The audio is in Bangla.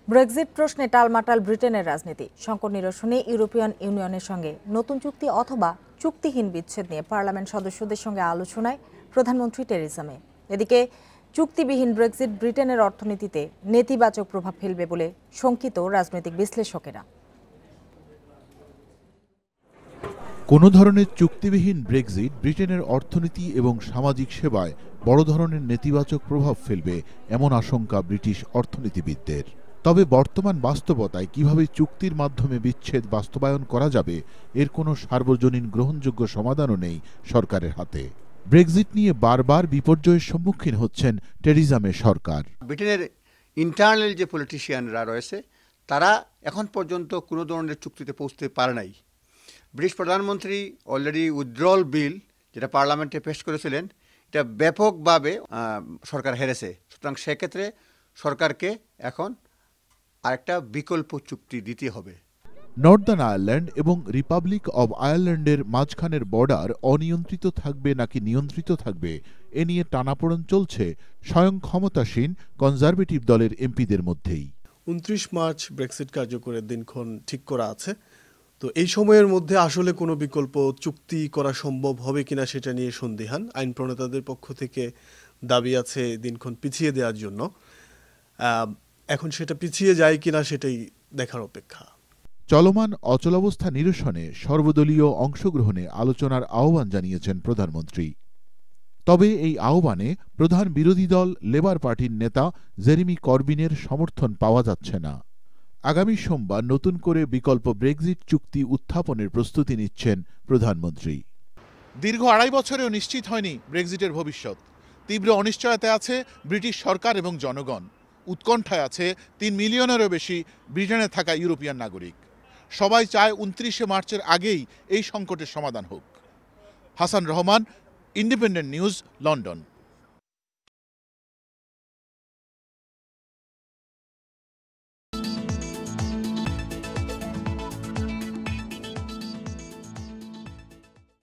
ব্রেক্সিট প্রশ্নে টালমাটাল ব্রিটেনের রাজনীতি। সংকট নিরসনে ইউরোপিয়ান ইউনিয়নের সঙ্গে নতুন চুক্তি অথবা চুক্তিহীন বিচ্ছেদ নিয়ে পার্লামেন্ট সদস্যদের সঙ্গে আলোচনায় প্রধানমন্ত্রী টেরেসা মে। এদিকে চুক্তিবিহীন ব্রেক্সিট ব্রিটেনের অর্থনীতিতে নেতিবাচক প্রভাব ফেলবে বলে শঙ্কিত রাজনৈতিক বিশ্লেষকেরা। কোনো ধরনের চুক্তিবিহীন ব্রেক্সিট ব্রিটেনের অর্থনীতি এবং সামাজিক সেবায় বড় ধরনের নেতিবাচক প্রভাব ফেলবে এমন আশঙ্কা ব্রিটিশ অর্থনীতিবিদদের। তবে বর্তমান বাস্তবতায় কিভাবে চুক্তির মাধ্যমে বিচ্ছেদ বাস্তবায়ন করা যাবে এর কোনো সার্বজনীন গ্রহণযোগ্য সমাধানও নেই সরকারের হাতে। ব্রেক্সিট নিয়ে বারবার বিপর্যয়ের সম্মুখীন হচ্ছেন টেরিজা মে সরকার। ব্রিটেনের ইন্টারনাল যে পলিটিশিয়ানরা রয়েছে তারা এখন পর্যন্ত কোনো ধরনের চুক্তিতে পৌঁছতে পারে নাই। ব্রিটিশ প্রধানমন্ত্রী অলরেডি উইথড্রল বিল যেটা পার্লামেন্টে পেশ করেছিলেন, এটা ব্যাপকভাবে সরকার হেরেছে। সুতরাং সেক্ষেত্রে সরকারকে এখন আরেকটা বিকল্প চুক্তি দিতে হবে। নর্দার্ন আয়ারল্যান্ড এবং রিপাবলিক অব আয়ারল্যান্ডের মাঝখানের বর্ডার অনিয়ন্ত্রিত থাকবে নাকি নিয়ন্ত্রিত থাকবে এ নিয়ে টানাপোড়েন চলছে স্বয়ং ক্ষমতাসীন কনজারভেটিভ দলের এমপিদের মধ্যেই। 29 মার্চ ব্রেক্সিট কার্যকরের দিনক্ষণ ঠিক করা আছে। তো এই সময়ের মধ্যে আসলে কোনো বিকল্প চুক্তি করা সম্ভব হবে কিনা সেটা নিয়ে সন্দিহান। আইন প্রণেতাদের পক্ষ থেকে দাবি আছে দিনক্ষণ পিছিয়ে দেওয়ার জন্য। এখন সেটা পিছিয়ে যায় কিনা সেটাই দেখার অপেক্ষা। চলমান অচলাবস্থা নিরসনে সর্বদলীয় অংশগ্রহণে আলোচনার আহ্বান জানিয়েছেন প্রধানমন্ত্রী। তবে এই আহ্বানে প্রধান বিরোধী দল লেবার পার্টির নেতা জেরেমি করবিনের সমর্থন পাওয়া যাচ্ছে না। আগামী সোমবার নতুন করে বিকল্প ব্রেক্সিট চুক্তি উত্থাপনের প্রস্তুতি নিচ্ছেন প্রধানমন্ত্রী। দীর্ঘ 2.5 বছরেও নিশ্চিত হয়নি ব্রেক্সিটের ভবিষ্যৎ। তীব্র অনিশ্চয়তায় আছে ব্রিটিশ সরকার এবং জনগণ। উৎকণ্ঠায় আছে 3 মিলিয়নেরও বেশি ব্রিটেনে থাকা ইউরোপিয়ান নাগরিক। সবাই চায় 29 মার্চের আগেই এই সংকটের সমাধান হোক। Hasan Rahman, independent news, London.